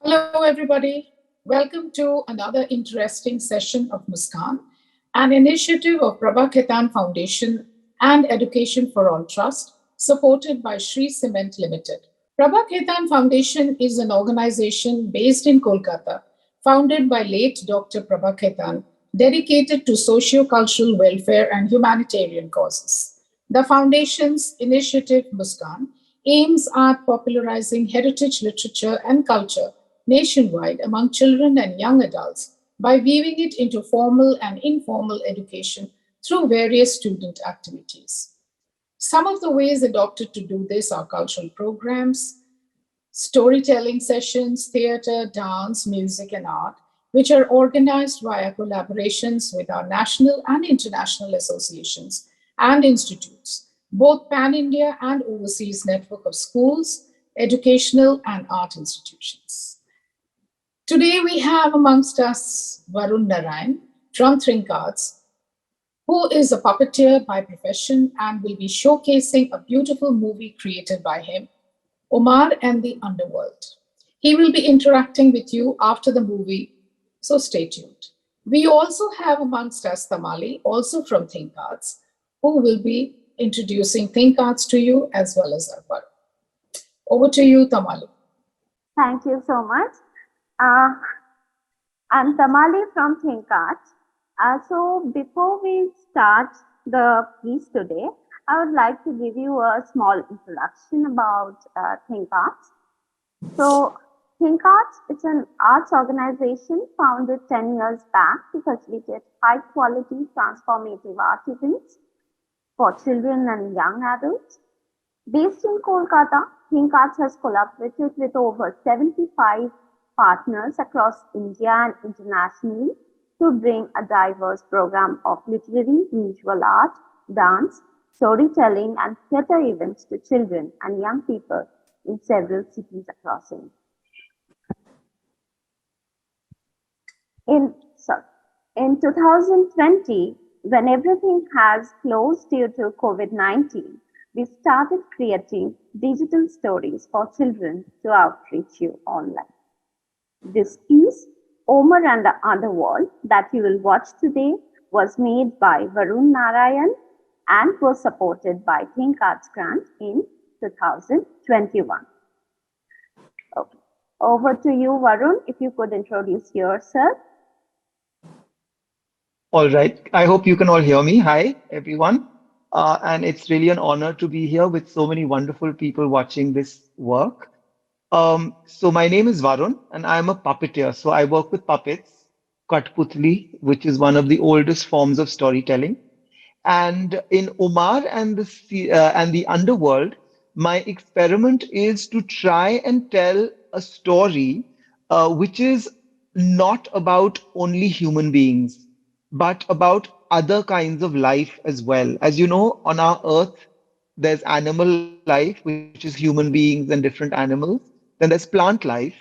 Hello, everybody. Welcome to another interesting session of Muskaan, an initiative of Prabha Khaitan Foundation and Education for All Trust, supported by Sri Cement Limited. Prabha Khaitan Foundation is an organization based in Kolkata, founded by late Dr. Prabha Khaitan, dedicated to socio-cultural welfare and humanitarian causes. The foundation's initiative, Muskaan, aims at popularizing heritage literature and culture nationwide among children and young adults by weaving it into formal and informal education through various student activities. Some of the ways adopted to do this are cultural programs, storytelling sessions, theater, dance, music, and art, which are organized via collaborations with our national and international associations and institutes, both pan India and overseas network of schools, educational, and art institutions. Today we have amongst us Varun Narayan from Think Arts, who is a puppeteer by profession and will be showcasing a beautiful movie created by him, OMAR and the Underworld. He will be interacting with you after the movie, so stay tuned. We also have amongst us Tamali, also from Think Arts, who will be introducing Think Arts to you as well as Arpar. Over to you, Tamali. Thank you so much. Uh, I'm Tamali from Think Arts. So before we start the piece today, I would like to give you a small introduction about Think Arts. So Think Arts is an arts organization founded 10 years back to facilitate high quality transformative art events for children and young adults. Based in Kolkata, Think Arts has collaborated with over 75 partners across India and internationally to bring a diverse program of literary, visual art, dance, storytelling, and theatre events to children and young people in several cities across India. In, sorry, in 2020, when everything has closed due to COVID-19, we started creating digital stories for children to outreach you online. This piece, OMAR and the Underworld, that you will watch today, was made by Varun Narayan and was supported by Think Arts Grant in 2021. Okay. Over to you, Varun, if you could introduce yourself. All right. I hope you can all hear me. Hi, everyone. And it's really an honor to be here with so many wonderful people watching this work. So my name is Varun, and I'm a puppeteer. So I work with puppets, Kathputli, which is one of the oldest forms of storytelling. And in Omar and the Underworld, my experiment is to try and tell a story which is not about only human beings, but about other kinds of life as well. As you know, on our Earth, there's animal life, which is human beings and different animals. Then there's plant life.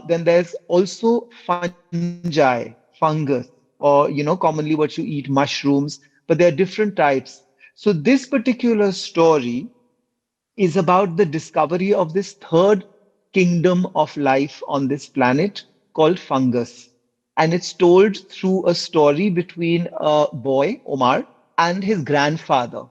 Then there's also fungi, fungus, or commonly what you eat, mushrooms. But there are different types. So this particular story is about the discovery of this third kingdom of life on this planet called fungus. And it's told through a story between a boy, Omar, and his grandfather.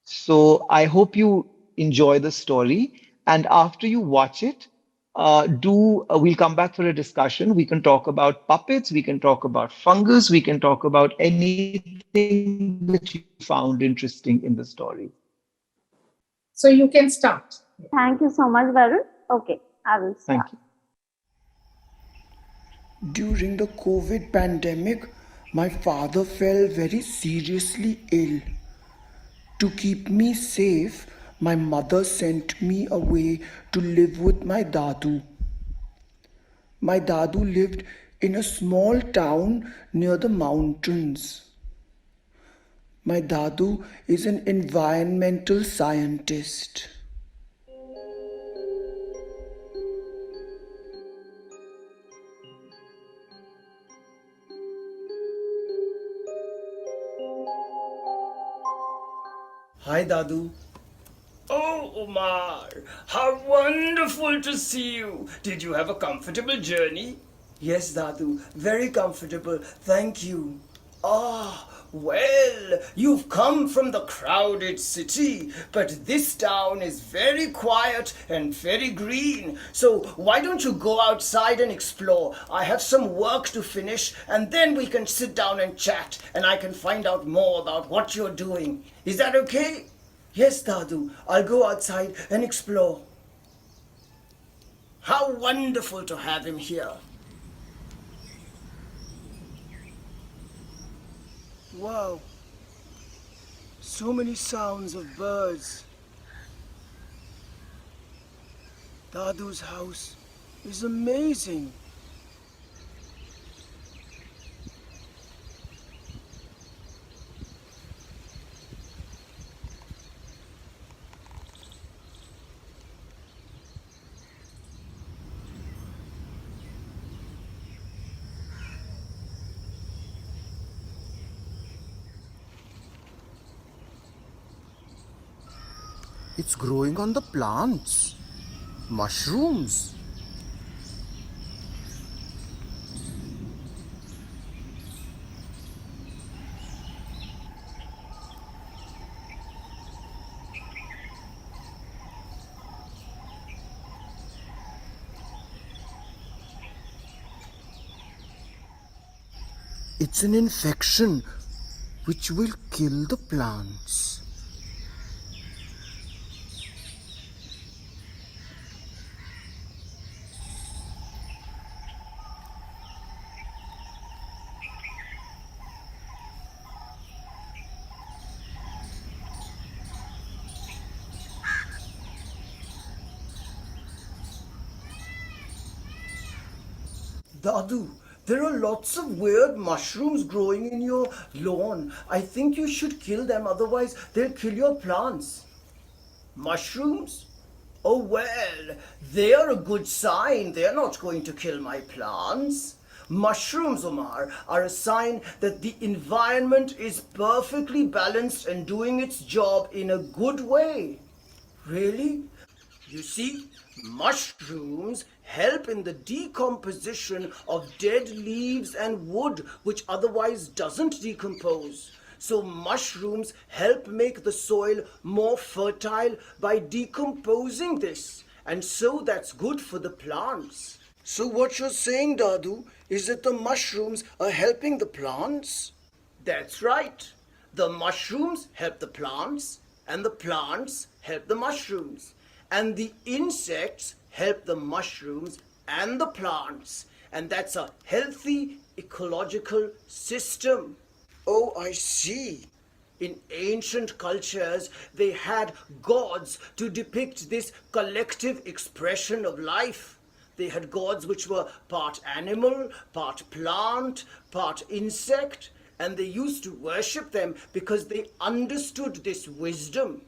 So I hope you enjoy the story. And after you watch it, we'll come back for a discussion. We can talk about puppets, we can talk about fungus, we can talk about anything that you found interesting in the story. So you can start. Thank you so much, Varun. Okay, I will Thank start. you. During the COVID pandemic, my father fell very seriously ill. To keep me safe, my mother sent me away to live with my dadu. My dadu lived in a small town near the mountains. My dadu is an environmental scientist. Hi, Dadu. Oh, Omar, how wonderful to see you. Did you have a comfortable journey? Yes, Dadu, very comfortable, thank you. Ah, well, you've come from the crowded city, but this town is very quiet and very green. So why don't you go outside and explore? I have some work to finish, and then we can sit down and chat, and I can find out more about what you're doing. Is that okay? Yes, Dadu, I'll go outside and explore. How wonderful to have him here. Wow, so many sounds of birds. Dadu's house is amazing. It's growing on the plants. Mushrooms. It's an infection which will kill the plants. Dadu, there are lots of weird mushrooms growing in your lawn. I think you should kill them, otherwise they'll kill your plants. Mushrooms? Oh well, they are a good sign. They're not going to kill my plants. Mushrooms, Omar, are a sign that the environment is perfectly balanced and doing its job in a good way. Really? You see, mushrooms help in the decomposition of dead leaves and wood, which otherwise doesn't decompose. So mushrooms help make the soil more fertile by decomposing this. And so that's good for the plants. So what you're saying, Dadu, is that the mushrooms are helping the plants? That's right. The mushrooms help the plants, and the plants help the mushrooms. And the insects help the mushrooms and the plants. And that's a healthy ecological system. Oh, I see. In ancient cultures, they had gods to depict this collective expression of life. They had gods which were part animal, part plant, part insect, and they used to worship them because they understood this wisdom.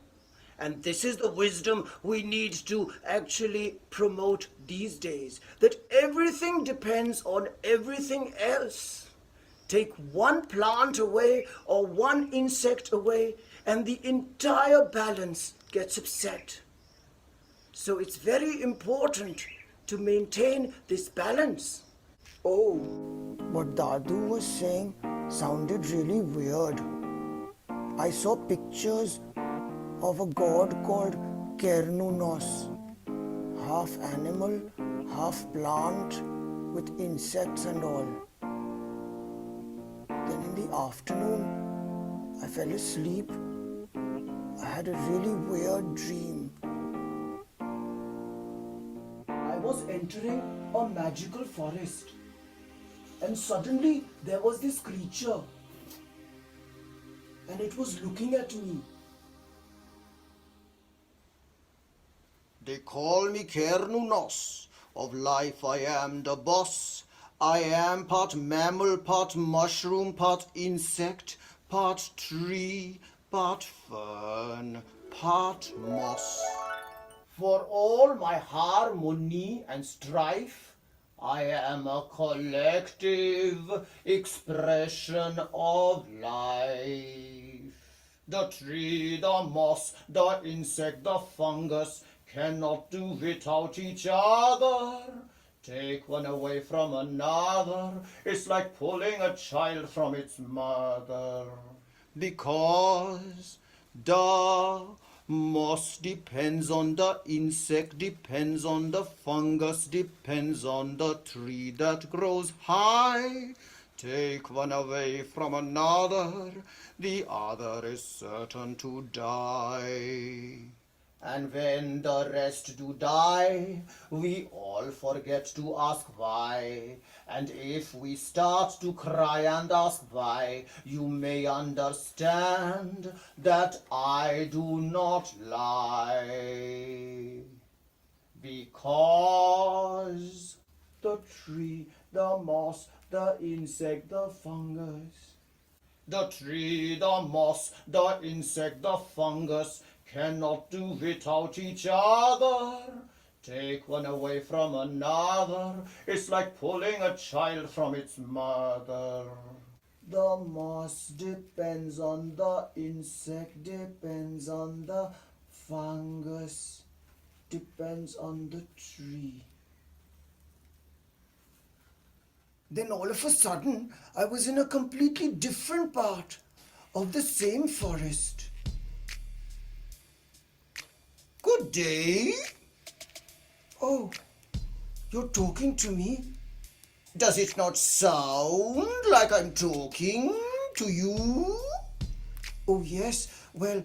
And this is the wisdom we need to actually promote these days, that everything depends on everything else. Take one plant away or one insect away, and the entire balance gets upset. So it's very important to maintain this balance. Oh, what Dadu was saying sounded really weird. I saw pictures of a god called Kernunos, half animal, half plant, with insects and all. Then in the afternoon, I fell asleep. I had a really weird dream. I was entering a magical forest, and suddenly there was this creature, and it was looking at me. They call me Kernunos. Of life I am the boss. I am part mammal, part mushroom, part insect, part tree, part fern, part moss. For all my harmony and strife, I am a collective expression of life. The tree, the moss, the insect, the fungus cannot do without each other. Take one away from another, it's like pulling a child from its mother. Because the moss depends on the insect, depends on the fungus, depends on the tree that grows high. Take one away from another, the other is certain to die. And when the rest do die, we all forget to ask why. And if we start to cry and ask why, you may understand that I do not lie. Because the tree, the moss, the insect, the fungus. The tree, the moss, the insect, the fungus cannot do without each other. Take one away from another, it's like pulling a child from its mother. The moss depends on the insect, depends on the fungus, depends on the tree. Then all of a sudden, I was in a completely different part of the same forest. Good day. Oh, you're talking to me? Does it not sound like I'm talking to you? Oh, yes. Well,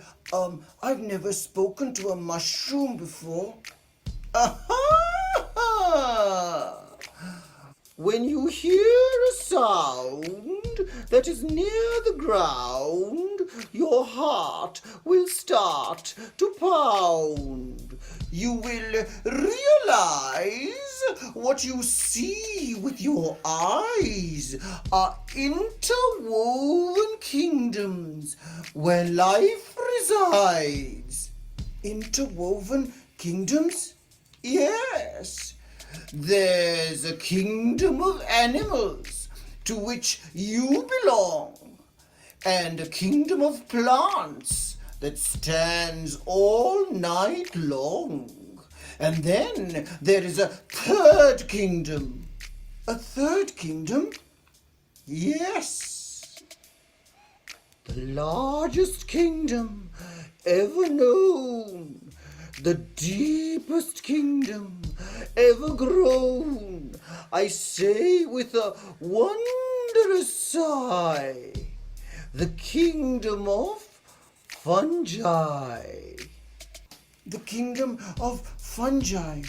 I've never spoken to a mushroom before. Aha! When you hear a sound that is near the ground, your heart will start to pound. You will realize what you see with your eyes are interwoven kingdoms where life resides. Interwoven kingdoms? Yes. There's a kingdom of animals to which you belong, and a kingdom of plants that stands all night long. And then there is a third kingdom. A third kingdom? Yes. The largest kingdom ever known. The deepest kingdom ever grown, I say with a wondrous sigh, the kingdom of fungi. The kingdom of fungi.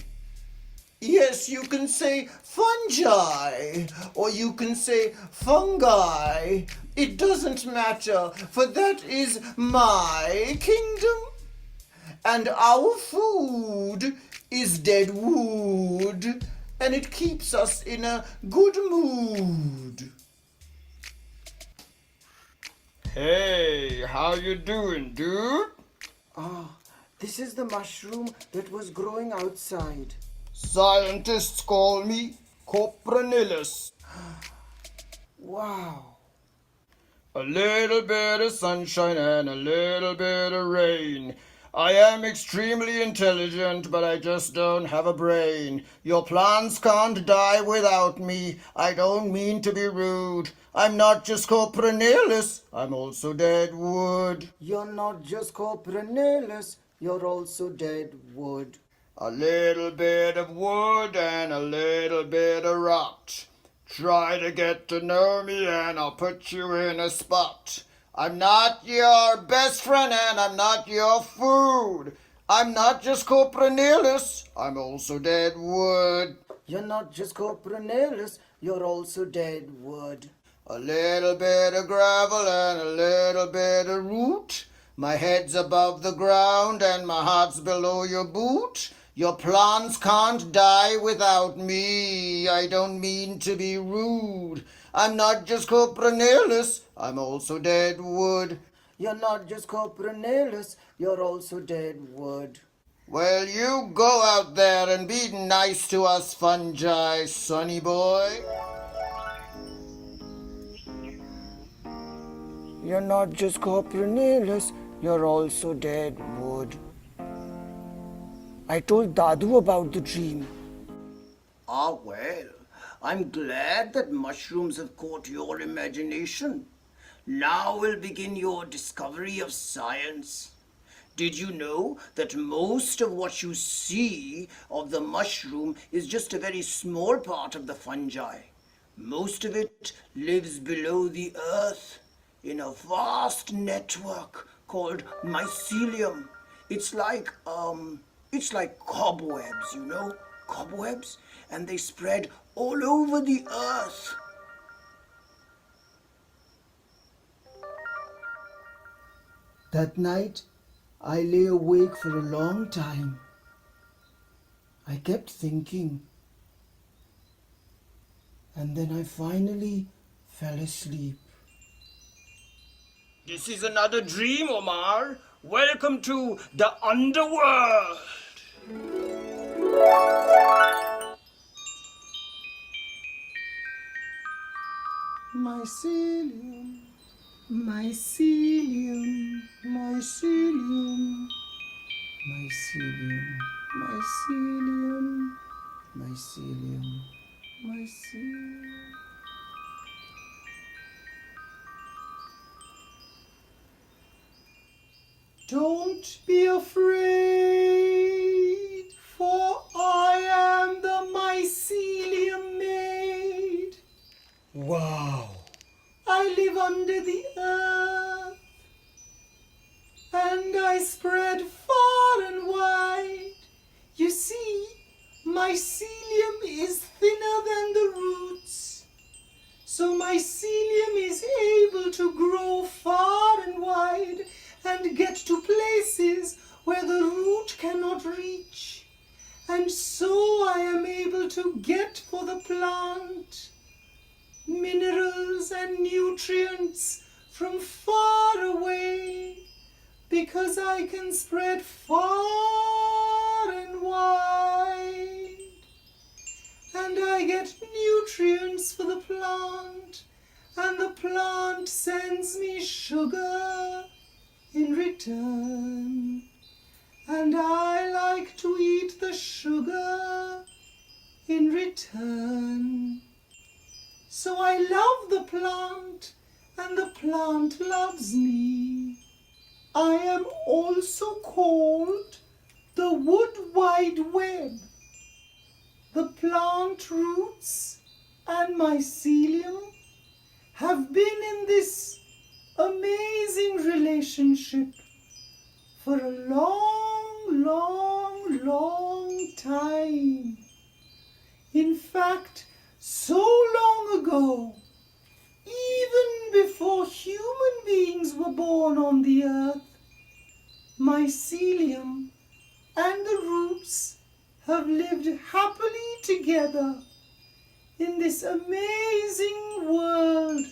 Yes, you can say fungi, or you can say fungi. It doesn't matter, for that is my kingdom. And our food is dead wood, and it keeps us in a good mood. Hey, how you doing, dude? Ah, this is the mushroom that was growing outside. Scientists call me Copronillus. Wow. A little bit of sunshine and a little bit of rain. I am extremely intelligent, but I just don't have a brain. Your plants can't die without me. I don't mean to be rude. I'm not just Copronillus, I'm also dead wood. You're not just Copronillus, you're also dead wood. A little bit of wood and a little bit of rot. Try to get to know me and I'll put you in a spot. I'm not your best friend and I'm not your food. I'm not just Copronillus, I'm also dead wood. You're not just Copronillus, you're also dead wood. A little bit of gravel and a little bit of root. My head's above the ground and my heart's below your boot. Your plants can't die without me. I don't mean to be rude. I'm not just Copronillus, I'm also dead wood. You're not just Copronillus, you're also dead wood. Well, you go out there and be nice to us fungi, sonny boy. You're not just Copronillus, You're also dead, Wood. I told Dadu about the dream. Ah, well, I'm glad that mushrooms have caught your imagination. Now will begin your discovery of science. Did you know that most of what you see of the mushroom is just a very small part of the fungi? Most of it lives below the earth in a vast network called mycelium. It's like it's like cobwebs, you know? Cobwebs, and they spread all over the earth. That night, I lay awake for a long time. I kept thinking, and then I finally fell asleep. This is another dream, Omar. Welcome to the underworld. Mycelium, mycelium, mycelium, mycelium, mycelium, mycelium, mycelium. Don't be afraid, for I am the mycelium maid. Wow. I live under the earth, and I spread far and wide. You see, mycelium is thinner than the roots, so mycelium is able to grow far and wide and get to places where the root cannot reach. And so I am able to get for the plant minerals and nutrients from far away, because I can spread far and wide, and I get nutrients for the plant, and the plant sends me sugar in return, and I like to eat the sugar in return. So I love the plant, and the plant loves me. I am also called the Wood Wide Web. The plant roots and mycelium have been in this amazing relationship for a long, long, long time. In fact, so long ago, even before human beings were born on the earth, mycelium and the roots have lived happily together in this amazing world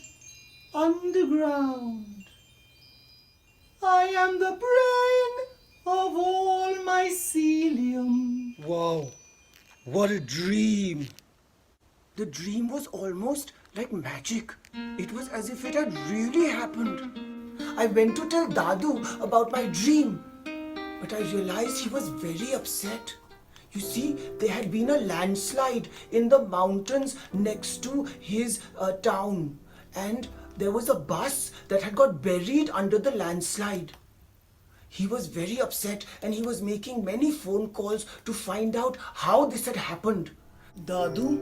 underground. I am the brain of all mycelium. Wow. What a dream. The dream was almost like magic. It was as if it had really happened. I went to tell Dadu about my dream, but I realized he was very upset. You see, there had been a landslide in the mountains next to his town, and there was a bus that had got buried under the landslide. He was very upset, and he was making many phone calls to find out how this had happened. Dadu,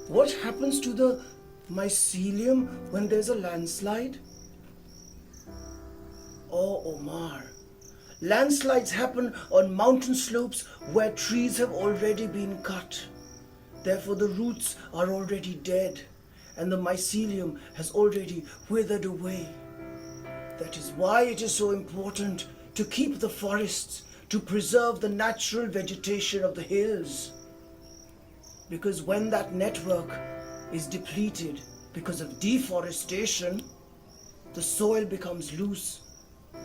what happens to the mycelium when there's a landslide? Oh, Omar, landslides happen on mountain slopes where trees have already been cut. Therefore, the roots are already dead and the mycelium has already withered away. That is why it is so important to keep the forests, to preserve the natural vegetation of the hills. Because when that network is depleted because of deforestation, the soil becomes loose,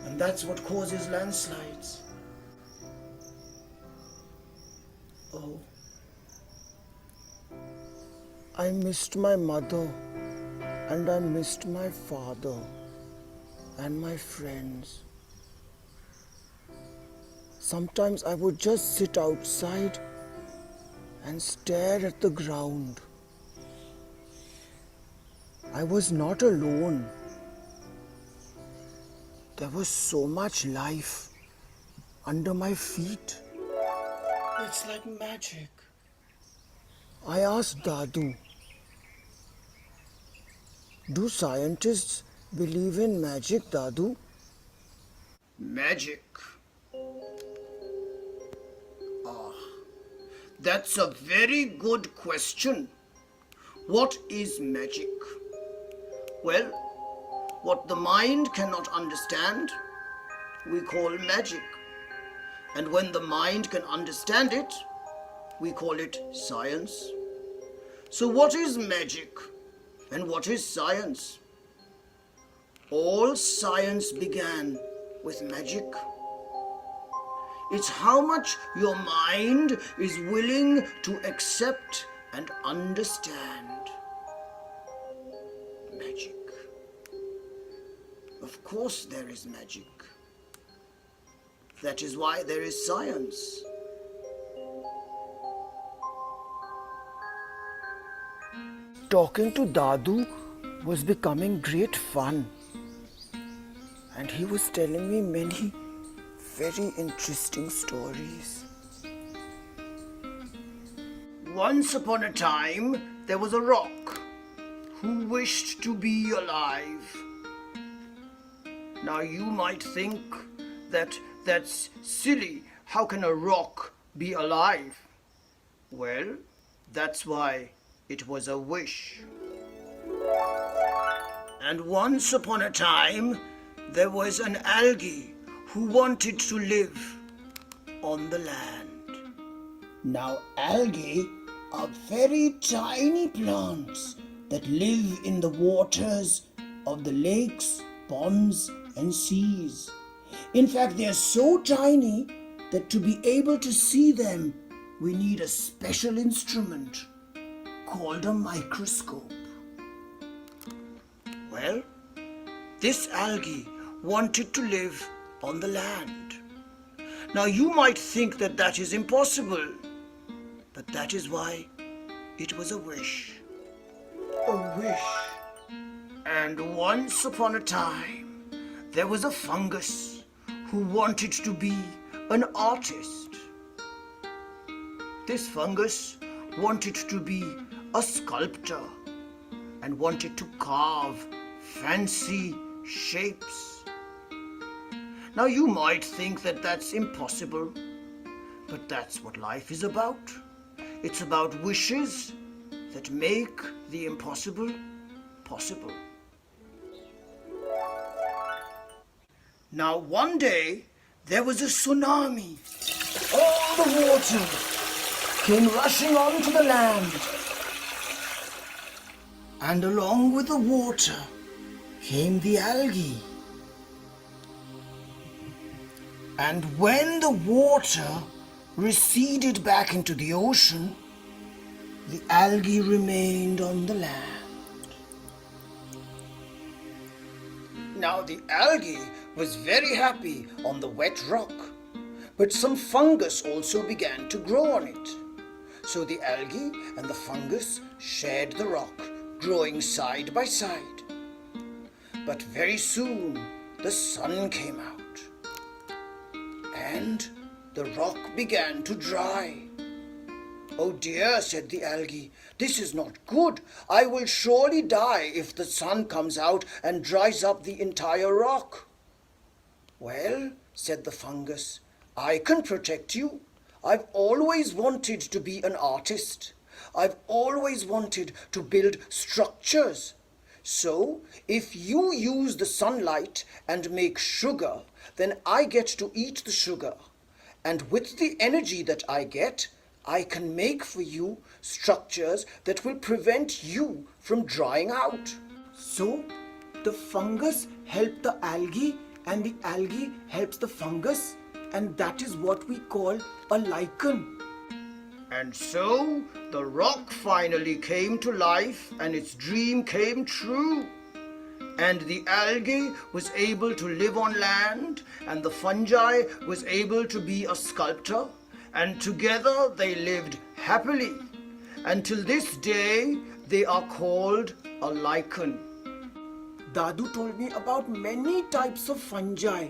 and that's what causes landslides. Oh, I missed my mother, and I missed my father, and my friends. Sometimes I would just sit outside and stare at the ground. I was not alone. There was so much life under my feet. It's like magic. I asked Dadu, do scientists believe in magic, Dadu? Magic. That's a very good question. What is magic? Well, what the mind cannot understand, we call magic. And when the mind can understand it, we call it science. So what is magic and what is science? All science began with magic. It's how much your mind is willing to accept and understand. Magic. Of course there is magic. That is why there is science. Talking to Dadu was becoming great fun. And he was telling me many very interesting stories. Once upon a time, there was a rock who wished to be alive. Now you might think that that's silly. How can a rock be alive? Well, that's why it was a wish. And once upon a time, there was an algae who wanted to live on the land. Now, algae are very tiny plants that live in the waters of the lakes, ponds, and seas. In fact, they are so tiny that to be able to see them, we need a special instrument called a microscope. Well, this algae wanted to live on the land. Now you might think that that is impossible, but that is why it was a wish. A wish. And once upon a time, there was a fungus who wanted to be an artist. This fungus wanted to be a sculptor and wanted to carve fancy shapes. Now you might think that that's impossible, but that's what life is about. It's about wishes that make the impossible possible. Now one day there was a tsunami. All the water came rushing onto the land. And along with the water came the algae. And when the water receded back into the ocean, the algae remained on the land. Now the algae was very happy on the wet rock, but some fungus also began to grow on it. So the algae and the fungus shared the rock, growing side by side. But very soon the sun came out, and the rock began to dry. "Oh dear," said the algae, "this is not good. I will surely die if the sun comes out and dries up the entire rock." "Well," said the fungus, "I can protect you. I've always wanted to be an artist. I've always wanted to build structures. So, if you use the sunlight and make sugar, then I get to eat the sugar. And with the energy that I get, I can make for you structures that will prevent you from drying out." So, the fungus helped the algae and the algae helps the fungus, and that is what we call a lichen. And so the rock finally came to life and its dream came true. and the algae was able to live on land, and the fungi was able to be a sculptor, and together they lived happily. Until this day, they are called a lichen. Dadu told me about many types of fungi.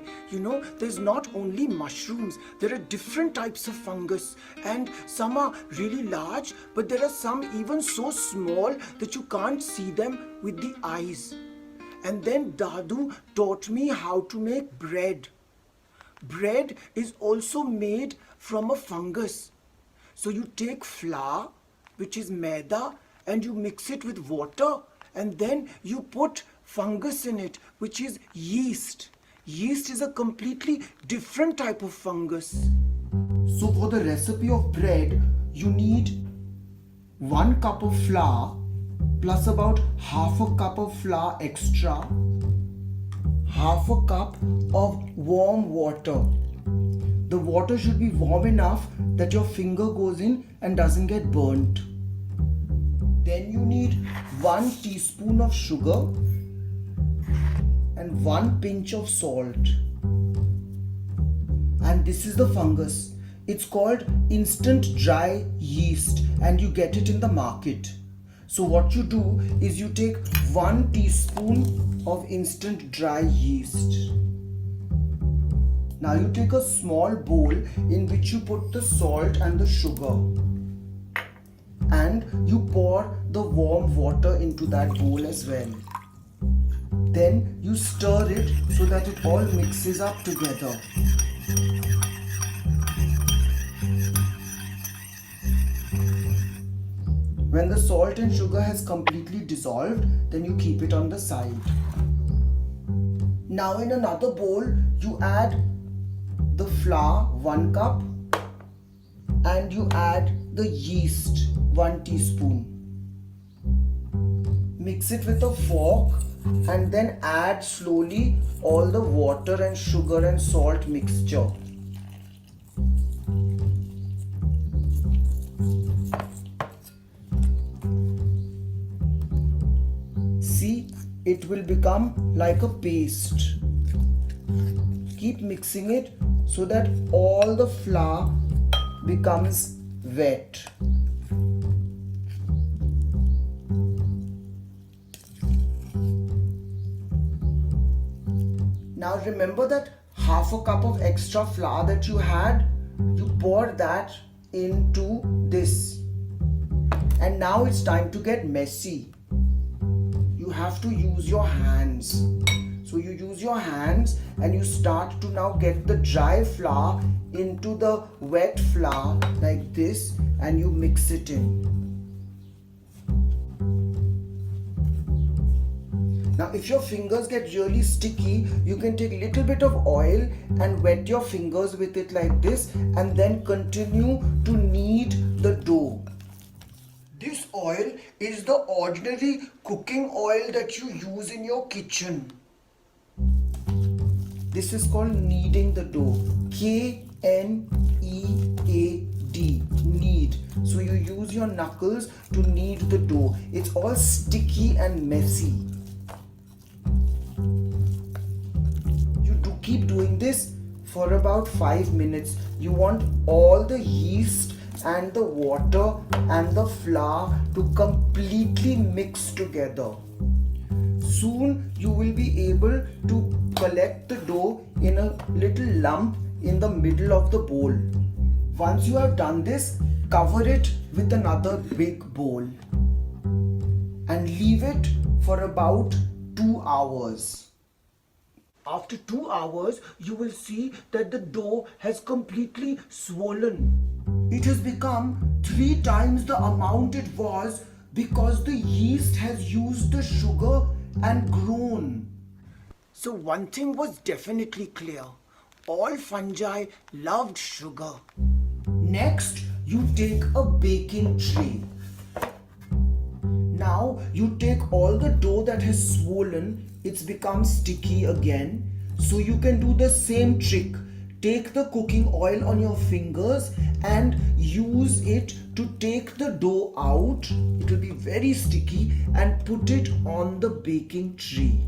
There's not only mushrooms, there are different types of fungus, and some are really large, but there are some even so small that you can't see them with the eyes. And then Dadu taught me how to make bread. Bread is also made from a fungus. So you take flour, which is maida, and you mix it with water, and then you put fungus in it, which is yeast. Yeast is a completely different type of fungus. So for the recipe of bread, you need 1 cup of flour plus about half a cup of flour extra, half a cup of warm water. The water should be warm enough that your finger goes in and doesn't get burnt. Then you need 1 teaspoon of sugar and 1 pinch of salt. And this is the fungus. It's called instant dry yeast, and you get it in the market. So what you do is you take 1 teaspoon of instant dry yeast. Now you take a small bowl in which you put the salt and the sugar, and you pour the warm water into that bowl as well. Then you stir it so that it all mixes up together. When the salt and sugar has completely dissolved, then you keep it on the side. Now in another bowl, you add the flour 1 cup and you add the yeast 1 teaspoon. Mix it with a fork and then add slowly all the water and sugar and salt mixture. See, it will become like a paste. Keep mixing it so that all the flour becomes wet. Now remember that half a cup of extra flour that you had, you pour that into this. And now it's time to get messy. You have to use your hands. So you use your hands and you start to now get the dry flour into the wet flour like this, and you mix it in. Now if your fingers get really sticky, you can take a little bit of oil and wet your fingers with it like this, and then continue to knead the dough. This oil is the ordinary cooking oil that you use in your kitchen. This is called kneading the dough. K-N-E-A-D, knead. So you use your knuckles to knead the dough. It's all sticky and messy. Keep doing this for about 5 minutes. You want all the yeast and the water and the flour to completely mix together. Soon you will be able to collect the dough in a little lump in the middle of the bowl. Once you have done this, cover it with another big bowl and leave it for about 2 hours. After 2 hours, you will see that the dough has completely swollen. It has become 3 times the amount it was because the yeast has used the sugar and grown. So one thing was definitely clear. All fungi loved sugar. Next, you take a baking tray. Now you take all the dough that has swollen, it's become sticky again. So you can do the same trick. Take the cooking oil on your fingers and use it to take the dough out. It will be very sticky, and put it on the baking tray.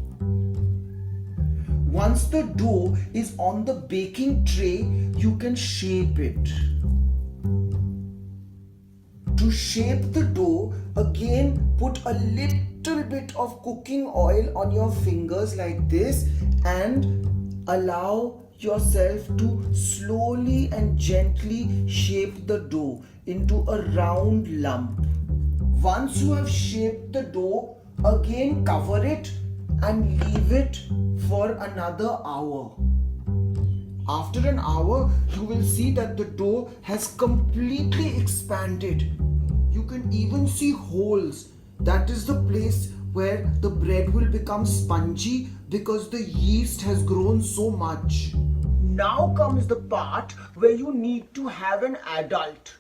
Once the dough is on the baking tray, you can shape it. To shape the dough, again put a little bit of cooking oil on your fingers like this and allow yourself to slowly and gently shape the dough into a round lump. Once you have shaped the dough, again cover it and leave it for another hour. After an hour, you will see that the dough has completely expanded. You can even see holes. That is the place where the bread will become spongy because the yeast has grown so much. Now comes the part where you need to have an adult.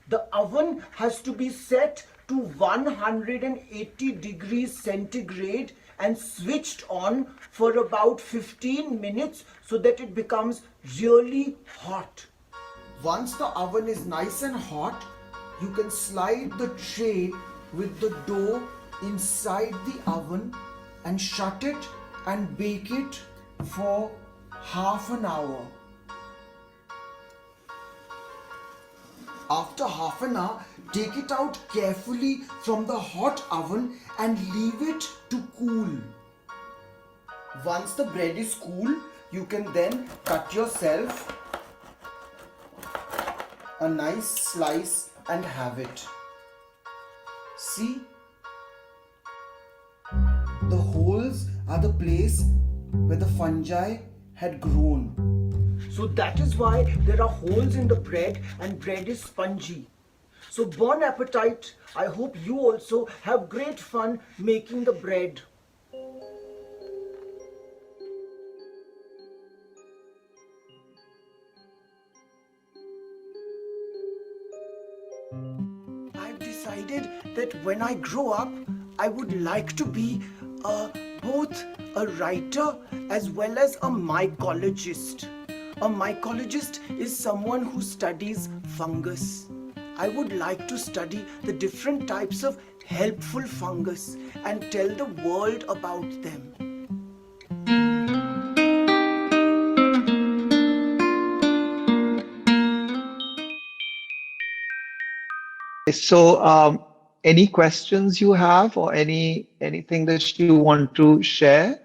The oven has to be set to 180 degrees centigrade and switched on for about 15 minutes so that it becomes really hot. Once the oven is nice and hot, you can slide the tray with the dough inside the oven and shut it and bake it for half an hour. After half an hour, take it out carefully from the hot oven and leave it to cool. Once the bread is cool, you can then cut yourself a nice slice and have it. See? The holes are the place where the fungi had grown. So that is why there are holes in the bread and bread is spongy. So bon appetit. I hope you also have great fun making the bread. I've decided that when I grow up, I would like to be both a writer as well as a mycologist. A mycologist is someone who studies fungus. I would like to study the different types of helpful fungus and tell the world about them. So, any questions you have or anything that you want to share?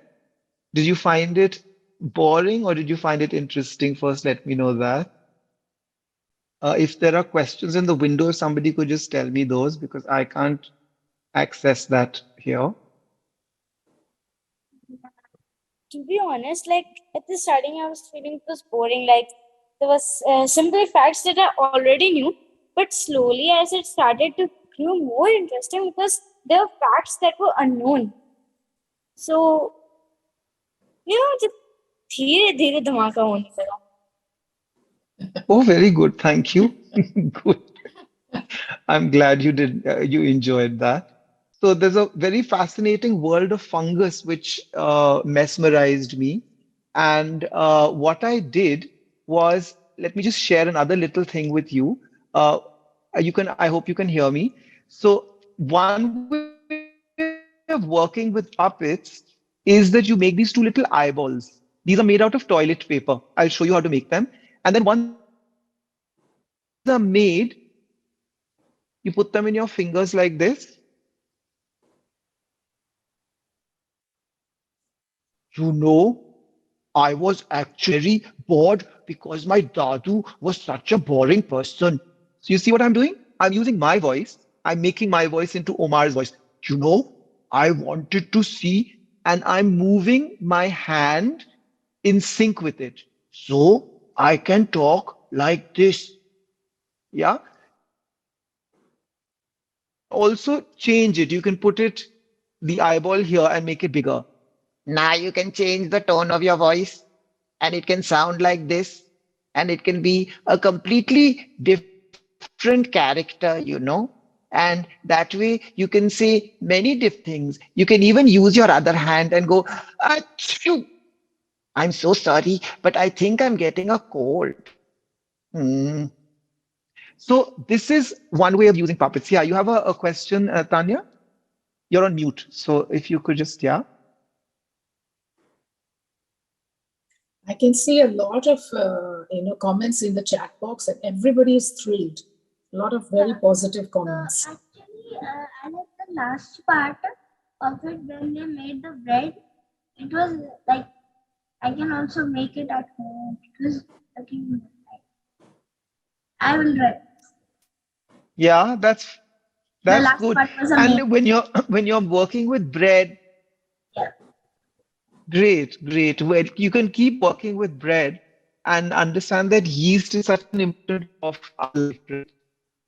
Did you find it boring or did you find it interesting? First, let me know that. If there are questions in the window, somebody could just tell me those because I can't access that here. To be honest, like at the starting, I was feeling it was boring. Like there was simple facts that I already knew, but slowly as it started to grow more interesting because there were facts that were unknown. So जब धीरे धीरे धमाका होने लगा. Oh, very good. Thank you. Good. I'm glad you enjoyed that. So there's a very fascinating world of fungus which mesmerized me. And what I did was, let me just share another little thing with you. Uh, I hope you can hear me. So one way of working with puppets is that you make these two little eyeballs. These are made out of toilet paper. I'll show you how to make them. And then once these are made, you put them in your fingers like this. You know, I was actually very bored because my Dadu was such a boring person. So you see what I'm doing? I'm using my voice. I'm making my voice into Omar's voice. You know, I wanted to see, and I'm moving my hand in sync with it. So I can talk like this. Yeah. You can also change it. You can put it, the eyeball here and make it bigger. Now you can change the tone of your voice and it can sound like this and it can be a completely different character, and that way you can say many different things. You can even use your other hand and go, Achoo! I'm so sorry, but I think I'm getting a cold. Hmm. So this is one way of using puppets. Yeah, you have a question, Tanya? You're on mute. So if you could just, yeah. I can see a lot of comments in the chat box, and everybody is thrilled. A lot of very positive comments. Actually, I like the last part of it when they made the bread. It was like I can also make it at home. It was looking like I will try. Yeah, The that's last good. part was amazing. And when you're when you're working with bread, Yeah. great. Well, you can keep working with bread and understand that yeast is such an important part of our life, right?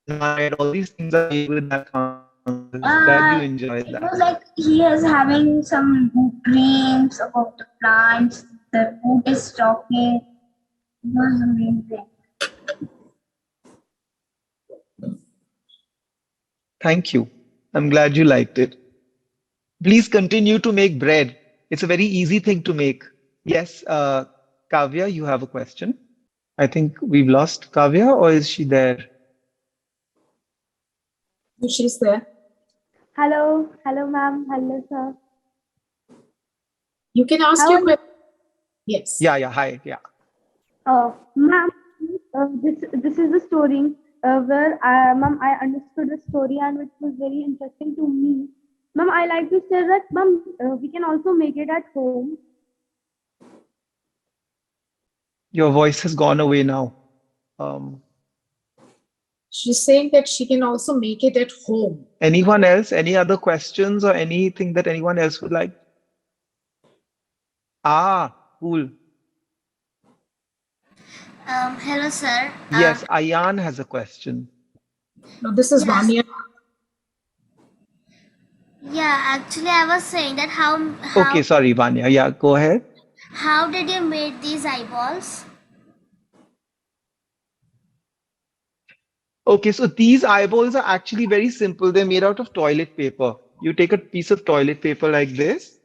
Bread, all these things are made with that fungus. Glad you enjoyed that. It was like he is having some dreams about the plants. The food is talking. It was amazing. Thank you. I'm glad you liked it. Please continue to make bread. It's a very easy thing to make. Yes, Kavya, you have a question. I think we've lost Kavya, or is she there? She's there. Hello, ma'am. Hello, sir. You can ask How your are you? question. Yes. Yeah, hi, yeah. Ma'am, this is the story where ma'am, I understood the story and which was very interesting to me. Ma'am, I like to say that ma'am, we can also make it at home. Your voice has gone away now. Um, She's saying that she can also make it at home. Anyone else? Any other questions or anything that anyone else would like? Ah, cool. Hello, sir. Yes, Ayan has a question. No, this is Vanya. Yeah, actually, I was saying that Okay, sorry, Vanya. Yeah, go ahead. how did you make these eyeballs? Okay, so these eyeballs are actually very simple. They're made out of toilet paper. You take a piece of toilet paper like this.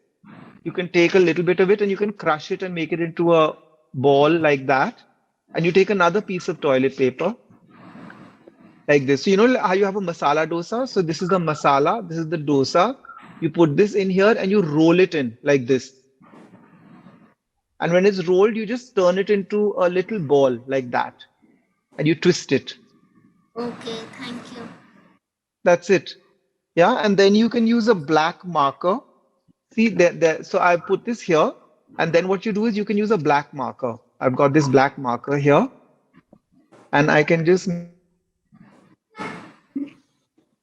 You can take a little bit of it and you can crush it and make it into a ball like that. And you take another piece of toilet paper like this. So you know how you have a masala dosa? So this is the masala, this is the dosa. You put this in here and you roll it in like this. And when it's rolled, you just turn it into a little ball like that. And you twist it. Okay, thank you. That's it. Yeah, and then you can use a black marker. See there. So I put this here, and then what you do is you can use a black marker. I've got this black marker here, and I can just make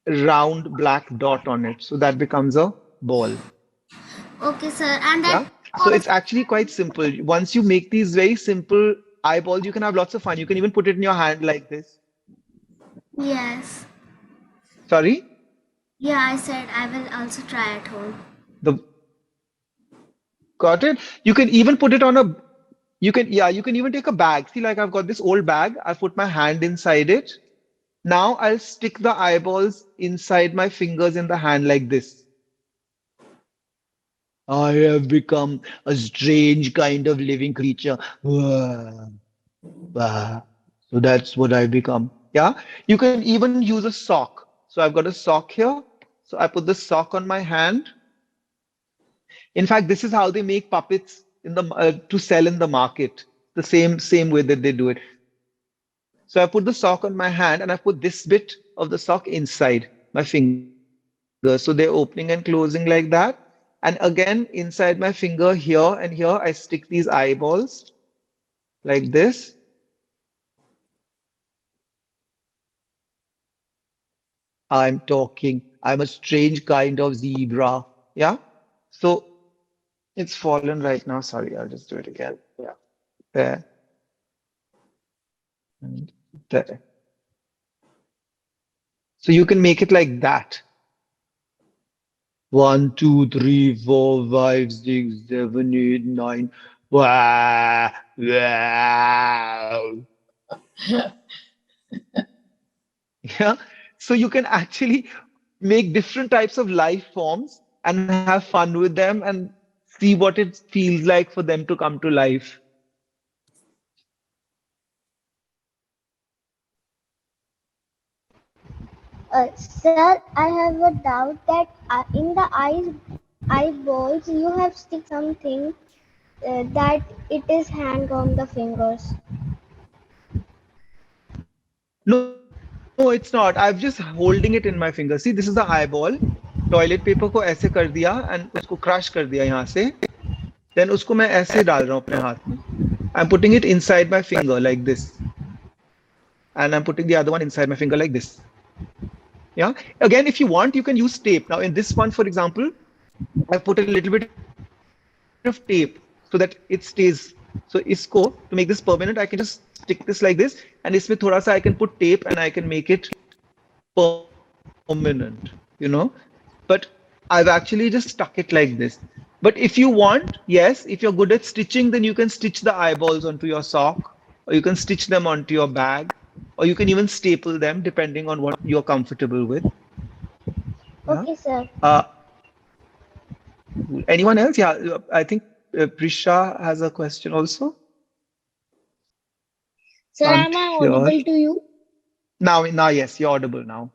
round black dot on it. So that becomes a ball. Okay, sir. And Yeah. So it's actually quite simple. Once you make these very simple eyeballs, you can have lots of fun. You can even put it in your hand like this. yes. Sorry? Yeah, I said I will also try at home. The Got it? You can even put it on a you can even take a bag. See, like I've got this old bag. I put my hand inside it. Now I'll stick the eyeballs inside my fingers in the hand like this. I have become a strange kind of living creature. Wah, wah. So that's what I become. Yeah. You can even use a sock. So I've got a sock here. So I put the sock on my hand. In fact, this is how they make puppets in the to sell in the market. The same way that they do it. So I put the sock on my hand and I put this bit of the sock inside my fingers. So they're opening and closing like that. And again, inside my finger here and here, I stick these eyeballs like this. I'm talking. I'm a strange kind of zebra. Yeah. So it's fallen right now. Sorry, I'll just do it again. Yeah. There and there. So you can make it like that. 1, 2, 3, 4, 5, 6, 7, 8, 9. Wow. Wow. Yeah. So you can actually make different types of life forms and have fun with them and see what it feels like for them to come to life. Sir, I have a doubt that in the eyeballs you have stick something. that it is hang on the fingers. No, it's not. I'm just holding it in my finger. See, this is the eyeball. Toilet paper को ऐसे कर दिया and उसको crush कर दिया यहाँ से then उसको मैं ऐसे डाल रहा हूँ अपने हाथ में I am putting it inside my finger like this and I'm putting the other one inside my finger like this. Yeah. Again, if you want, you can use tape. Now, in this one, for example, I've put a little bit of tape so that it stays. So, isko to make this permanent, I can just stick this like this, and isme thoda sa I can put tape and I can make it permanent. But I've actually just stuck it like this. But if you want, yes, if you're good at stitching, then you can stitch the eyeballs onto your sock, or you can stitch them onto your bag, or you can even staple them depending on what you're comfortable with. Yeah. Okay, sir. Anyone else? Yeah, I think Prisha has a question also. Sir, Can't am I hear. audible to you? Now, yes, you're audible now.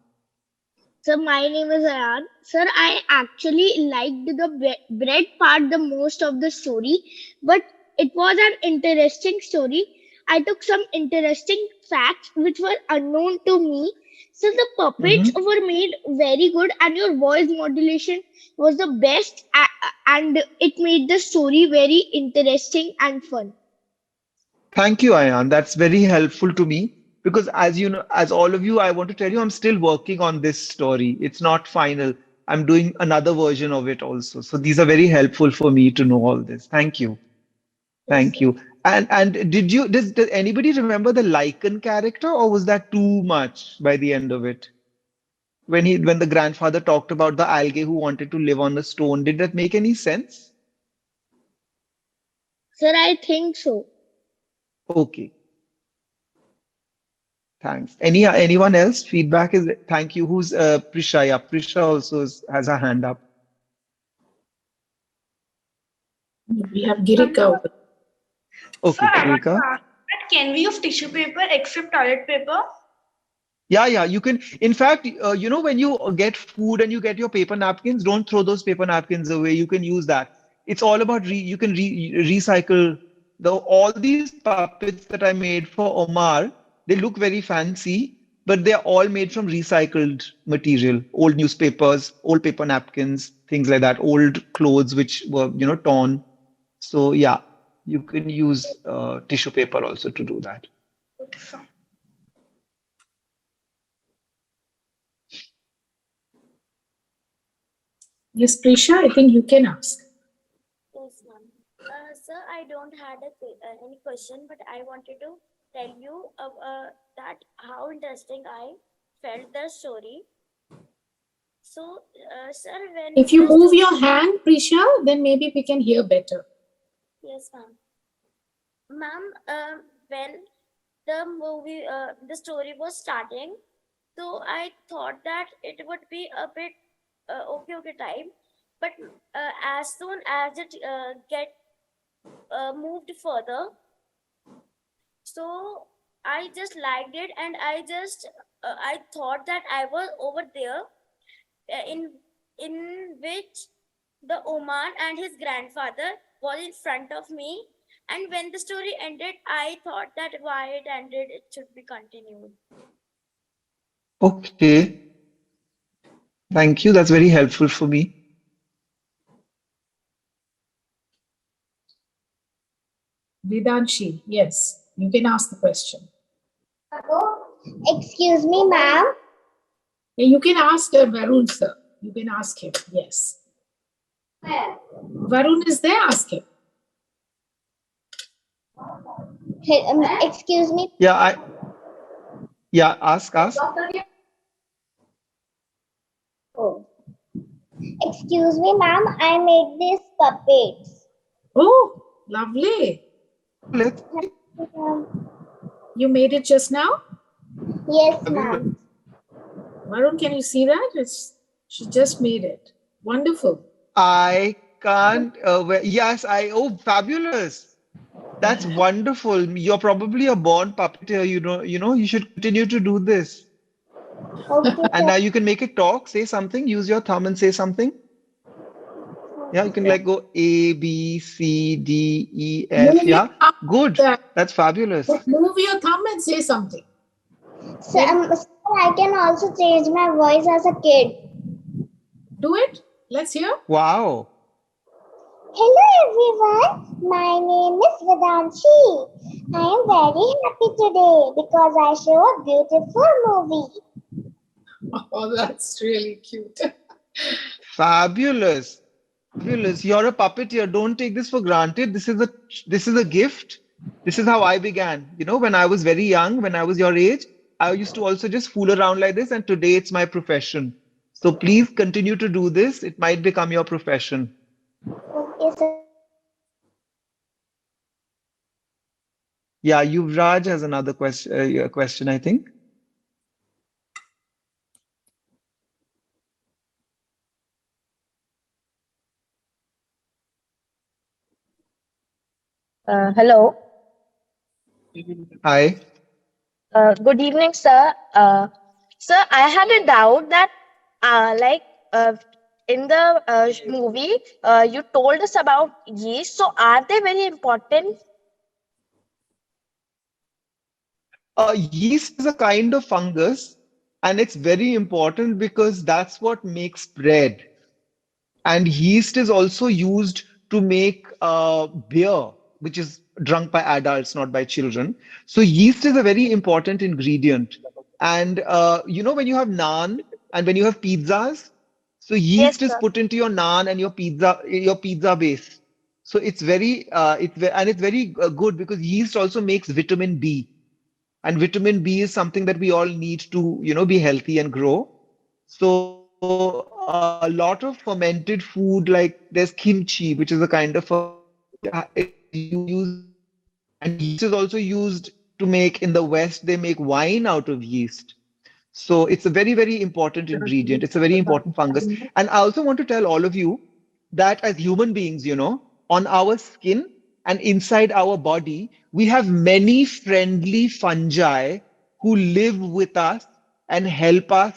Sir, my name is Ayan. Sir, I actually liked the bread part the most of the story, but it was an interesting story. I took some interesting facts which were unknown to me. So the puppets Mhm. were made very good, and your voice modulation was the best, and it made the story very interesting and fun. Thank you, Ayan. That's very helpful to me because, as you know, as all of you, I want to tell you, I'm still working on this story. It's not final. I'm doing another version of it also. So these are very helpful for me to know all this. Thank you. Yes, Thank sir. you. And does anybody remember the lichen character, or was that too much by the end of it? When the grandfather talked about the algae who wanted to live on the stone, did that make any sense? Sir, I think so. Okay. Thanks. Anyone else? Feedback is thank you. Who's Prisha? Yeah, Prisha also has a hand up. We have Girika. Okay, Sir, I want Rika. to ask that can we use tissue paper except toilet paper? Yeah, you can. In fact, when you get food and you get your paper napkins, don't throw those paper napkins away. You can use that. It's all about you can recycle all these puppets that I made for Omar. They look very fancy, but they're all made from recycled material, old newspapers, old paper napkins, things like that, old clothes which were, torn. So yeah, you can use tissue paper also to do that. Okay, sir. Yes, Prisha, I think you can ask. Yes, ma'am. Sir, I don't had any question, but I wanted to tell you that how interesting I felt the story. So, sir, when If you the move story, your hand, Prisha, then maybe we can hear better. yes, ma'am. Ma'am, when the story was starting, so I thought that it would be a bit okay type, but as soon as it get moved further, so I just liked it, and I thought that I was over there in which the Oman and his grandfather was in front of me. And when the story ended, I thought that why it ended, it should be continued. Okay. Thank you. That's very helpful for me. Vedanshi, yes, you can ask the question. Excuse me, ma'am. Yeah, you can ask Varun, sir. You can ask him. Yes. Varun is there. Ask him. Excuse me. Yeah, ask. Oh. Excuse me, ma'am. I made these puppets. Oh, lovely. Let's see. You made it just now? Yes, ma'am. Varun, can you see that? She just made it. Wonderful. I can't. Yes, oh, fabulous. That's wonderful. You're probably a born puppeteer. You should continue to do this. Okay, And now you can make it talk, say something, use your thumb and say something. Yeah, you can like go A, B, C, D, E, F. Move your Yeah, thumb. good. uh, That's fabulous. Move your thumb and say something. So, Very sir, I can also change my voice as a kid. do it. Let's hear. Wow. Hello everyone, my name is Vedanshi. I am very happy today because I show a beautiful movie. Oh, that's really cute. Fabulous. Fabulous. You're a puppeteer. Don't take this for granted. This is a gift. This is how I began. When I was very young, when I was your age, I used to also just fool around like this, and today it's my profession. So please continue to do this. It might become your profession. Okay, sir. Yeah, Yuvraj has another question, I think. Hello. Hi. Good evening, sir. Sir, I had a doubt that, like, in the movie, you told us about yeast. So, are they very important? Yeast is a kind of fungus, and it's very important because that's what makes bread. And yeast is also used to make beer, which is drunk by adults, not by children. So yeast is a very important ingredient. And when you have naan and when you have pizzas, so Yes, yeast is sir. put into your naan and your pizza base. So it's very good because yeast also makes vitamin B. And vitamin B is something that we all need to, be healthy and grow. So a lot of fermented food, like there's kimchi, which is a kind of fermented food, is used, and yeast is also used to make in the West, they make wine out of yeast. So it's a very, very important ingredient. It's a very important fungus. And I also want to tell all of you that as human beings, on our skin and inside our body, we have many friendly fungi who live with us and help our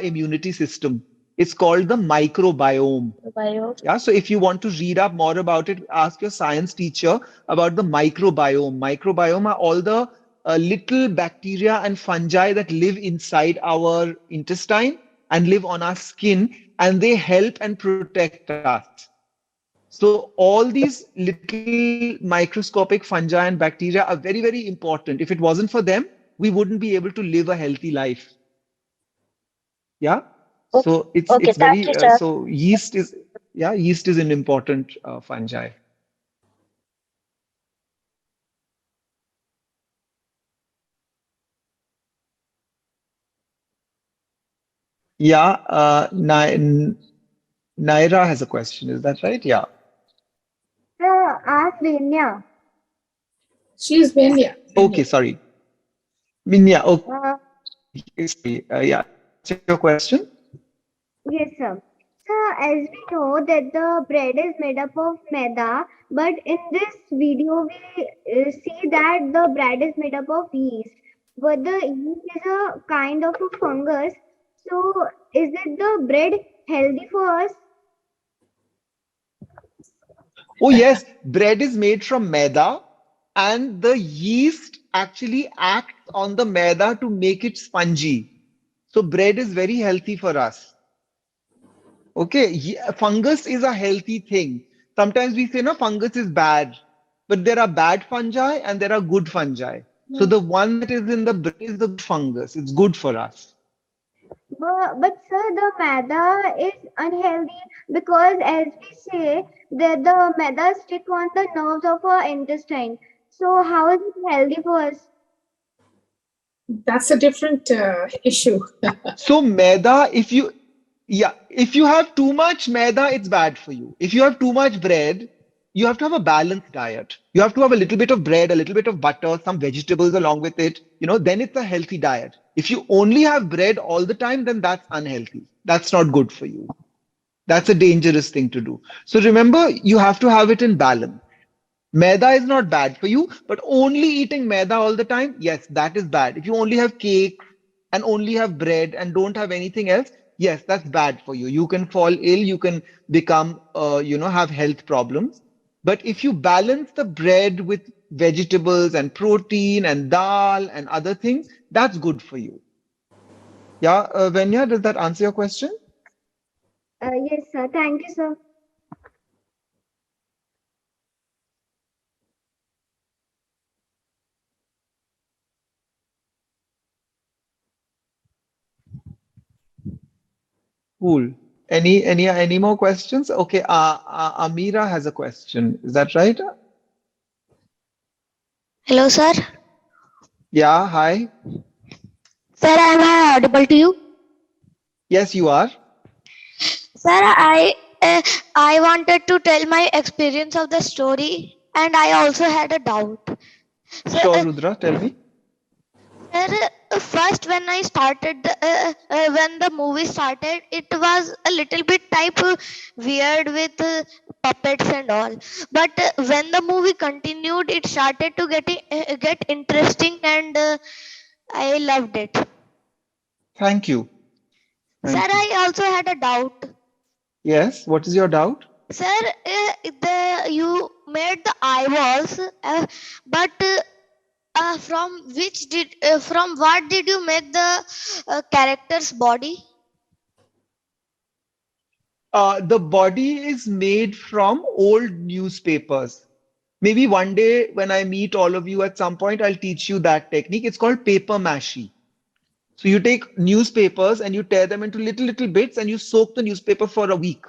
immunity system. It's called the microbiome. Bio. Yeah, so if you want to read up more about it, ask your science teacher about the microbiome. Microbiome are all the little bacteria and fungi that live inside our intestine and live on our skin, and they help and protect us. So all these little microscopic fungi and bacteria are very, very important. If it wasn't for them, we wouldn't be able to live a healthy life. Yeah. Okay. So it's Okay. it's Thank you, very sir. so yeast is an important fungi. Yeah, Naira has a question. Is that right? Yeah. Ask Vinya. She's Venya. Okay, sorry. Minya. Uh, Okay, sorry. Yeah. What's your question? yes, sir. So, as we know that the bread is made up of maida, but in this video we see that the bread is made up of yeast. But the yeast is a kind of a fungus. So, is it the bread healthy for us? Oh, yes. Bread is made from maida, and the yeast actually acts on the maida to make it spongy. So bread is very healthy for us. Okay, fungus is a healthy thing. Sometimes we say, no, fungus is bad, but there are bad fungi and there are good fungi. So the one that is in the bread is the good fungus. It's good for us. But sir, the maida is unhealthy because, as we say, that the maida stick on the nerves of our intestine. So, how is it healthy for us? That's a different issue. So if you have too much maida, it's bad for you. If you have too much bread, you have to have a balanced diet. You have to have a little bit of bread, a little bit of butter, some vegetables along with it. Then it's a healthy diet. If you only have bread all the time, then that's unhealthy. That's not good for you. That's a dangerous thing to do. So remember, you have to have it in balance. Maida is not bad for you, but only eating maida all the time, yes, that is bad. If you only have cake and only have bread and don't have anything else, yes, that's bad for you. You can fall ill, you can become, have health problems. But if you balance the bread with vegetables and protein and dal and other things, that's good for you. Yeah, Venya, does that answer your question? Yes, sir. Thank you, sir. Cool. Any more questions? Okay, Amira has a question. Is that right? Hello, sir. Yeah, hi. Sir, am I audible to you? Yes, you are. Sir, I wanted to tell my experience of the story, and I also had a doubt. Sir, Sure, Rudra, tell me. sir, first when I started, when the movie started, it was a little bit type weird with puppets and all. But when the movie continued, it started to get interesting, and I loved it. Thank you. Sir, Thank you. I also had a doubt. Yes, what is your doubt? Sir, you made the eyeballs, but from what did you make the character's body? The body is made from old newspapers. Maybe one day when I meet all of you at some point, I'll teach you that technique. It's called paper mache. So you take newspapers and you tear them into little bits and you soak the newspaper for a week.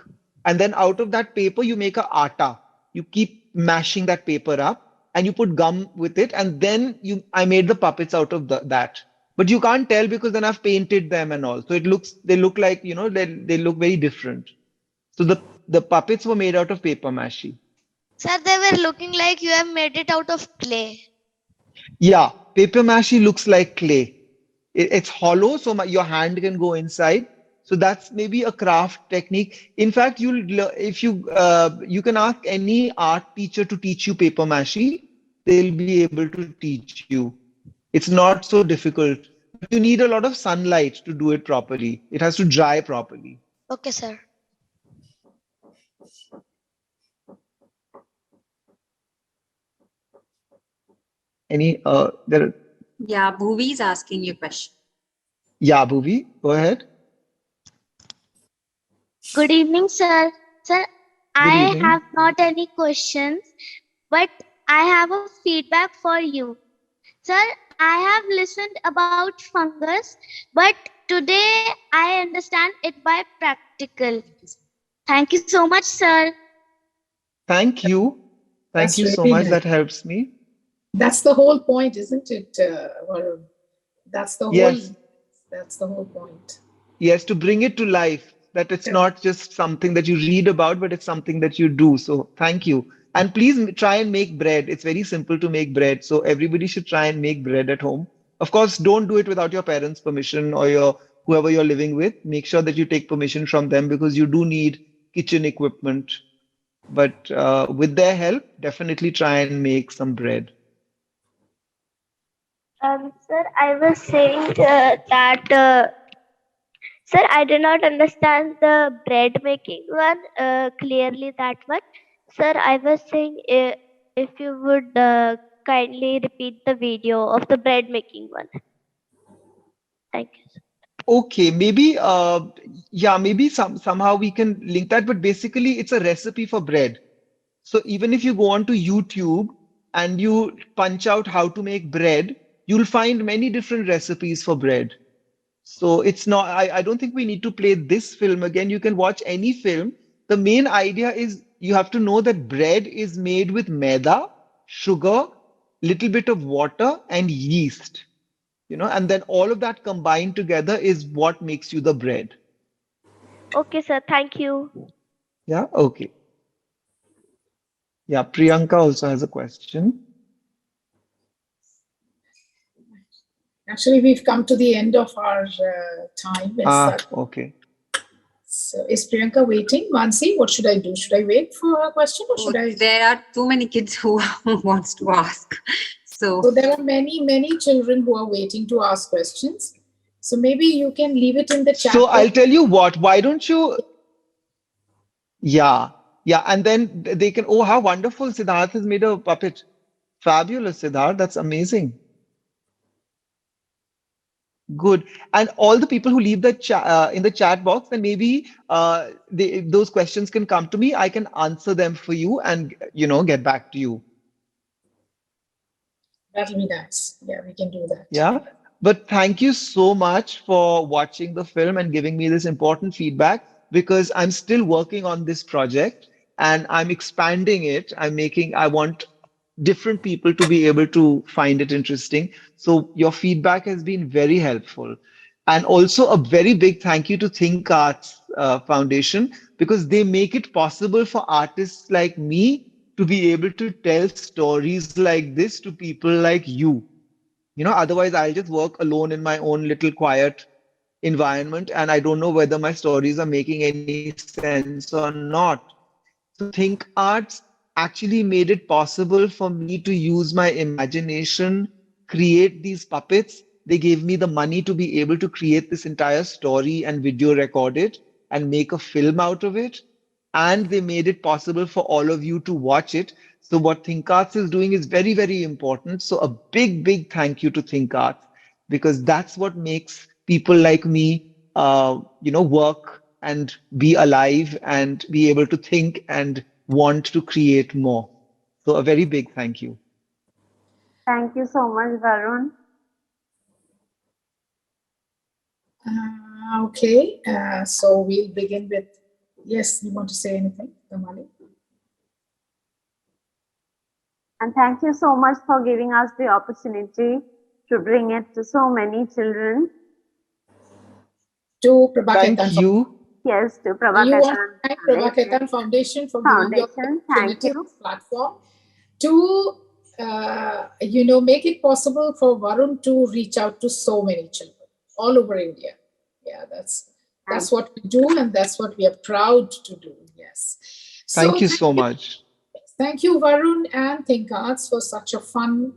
And then out of that paper, you make a atta. You keep mashing that paper up and you put gum with it. And then I made the puppets out of that. But you can't tell because then I've painted them and all. So they look like, they look very different. So the puppets were made out of paper mache. Sir, they were looking like you have made it out of clay. Yeah, paper mache looks like clay. It's hollow, so your hand can go inside. So that's maybe a craft technique. In fact, if you can ask any art teacher to teach you paper mache, they'll be able to teach you. It's not so difficult, but you need a lot of sunlight to do it properly. It has to dry properly. Okay, sir. There. Yeah, Bhuvi is asking you a question. Yeah, Bhuvi, go ahead. Good evening, sir. Sir, I evening. have not any questions, but I have a feedback for you. Sir, I have listened about fungus, but today I understand it by practical. Thank you so much, sir. Thank you. Thank That's you so really much. nice. That helps me. That's the whole point, isn't it, Varun? That's the Yes. whole point. Yes, to bring it to life, that it's not just something that you read about, but it's something that you do. So thank you. And please try and make bread. It's very simple to make bread. So everybody should try and make bread at home. Of course, don't do it without your parents' permission or whoever you're living with. Make sure that you take permission from them because you do need kitchen equipment. But with their help, definitely try and make some bread. Sir, I was saying sir, I did not understand the bread making one clearly that much. Sir, I was saying if you would kindly repeat the video of the bread making one. Thank you, sir. Okay, maybe maybe somehow we can link that, but basically it's a recipe for bread. So even if you go onto YouTube and you punch out how to make bread, you'll find many different recipes for bread. So it's not, I don't think we need to play this film again. You can watch any film. The main idea is you have to know that bread is made with maida, sugar, little bit of water, and yeast. And then all of that combined together is what makes you the bread. Okay, sir. Thank you. Yeah, okay. Yeah, Priyanka also has a question. Actually, we've come to the end of our time. Okay. So is Priyanka waiting? Mansi, what should I do? Should I wait for her question or should I? There are too many kids who wants to ask. So there are many children who are waiting to ask questions. So maybe you can leave it in the chat So I'll box. tell you what, why don't you? Yeah, yeah, and then they can, oh, how wonderful. Siddharth has made a puppet. Fabulous, Siddharth. That's amazing. Good. And all the people who leave the chat in the chat box, then maybe those questions can come to me. I can answer them for you and get back to you. That'll be nice. Yeah, we can do that. Yeah. But thank you so much for watching the film and giving me this important feedback because I'm still working on this project and I'm expanding it. I want different people to be able to find it interesting. So your feedback has been very helpful. And also a very big thank you to Think Arts Foundation because they make it possible for artists like me to be able to tell stories like this to people like you. Otherwise I'll just work alone in my own little quiet environment and I don't know whether my stories are making any sense or not. So Think Arts actually made it possible for me to use my imagination, create these puppets. They gave me the money to be able to create this entire story and video record it and make a film out of it. And they made it possible for all of you to watch it. So what Think Arts is doing is very, very important. So a big, big thank you to Think Arts because that's what makes people like me, work and be alive and be able to think and want to create more. So a very big thank you. Thank you so much, Varun. Okay, so we'll begin with, yes, you want to say anything, Damali? And thank you so much for giving us the opportunity to bring it to so many children. To Prabhaketan. Thank you. Yes, to You Prabhaketan. want to thank Prabhaketan Foundation for giving you the opportunity platform to, make it possible for Varun to reach out to so many children all over India. Yeah, that's what we do, and that's what we are proud to do. Yes. Thank you so much. Thank you, Varun and Think Arts, for such a fun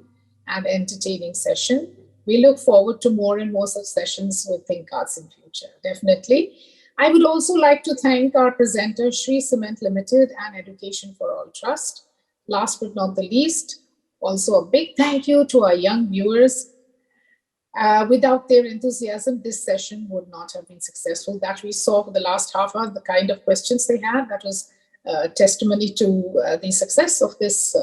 and entertaining session. We look forward to more and more such sessions with Think Arts in future, definitely. I would also like to thank our presenter, Sri Cement Limited and Education for All Trust. Last but not the least, also a big thank you to our young viewers. Without their enthusiasm, this session would not have been successful. That we saw for the last half hour, the kind of questions they had, that was testimony to the success of this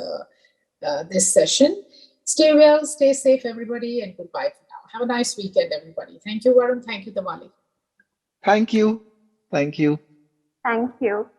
session. Stay well, stay safe, everybody, and goodbye for now. Have a nice weekend, everybody. Thank you, Varun. Thank you, Damali. Thank you. Thank you. Thank you.